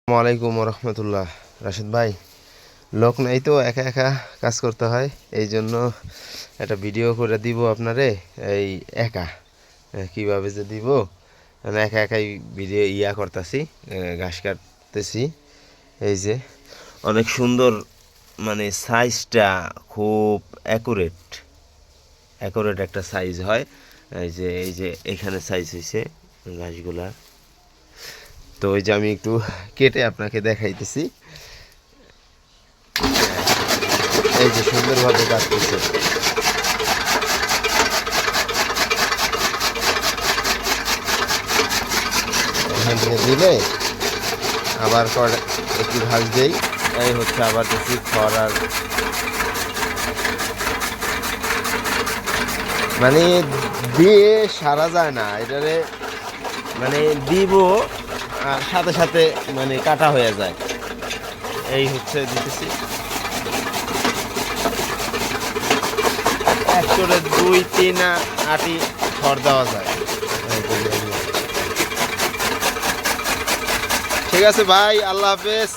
ওয়ালাইকুম রহমতুল্লাহ। রাশেদ ভাই, লোক নাই তো, একা একা কাজ করতে হয়, এই জন্য একটা ভিডিও করে দিব আপনারে। এই একা কিভাবে যে দিব, মানে একা একাই ভিডিও করতেছি, ঘাস কাটতেছি। এই যে অনেক সুন্দর, মানে সাইজটা খুব অ্যাকুরেট অ্যাকুরেট একটা সাইজ হয়। এই যে এখানে সাইজ হয়েছে ঘাসগুলা। তো ওই যে আমি একটু কেটে আপনাকে দেখাইতেছি। এই যে সুন্দরভাবে কাটতেছে। এখান থেকে দিলে আবার একটু ঘাস দেই, এই হচ্ছে আবার দেখি খড়। আর মানে দিয়ে সারা যায় না এটারে, মানে দিব আর সাথে সাথে মানে কাটা হয়ে যায়। এই হচ্ছে দিতেছি, এক করে 2-3 আটি খড় দেওয়া যায়। ঠিক আছে ভাই, আল্লাহ হাফেজ।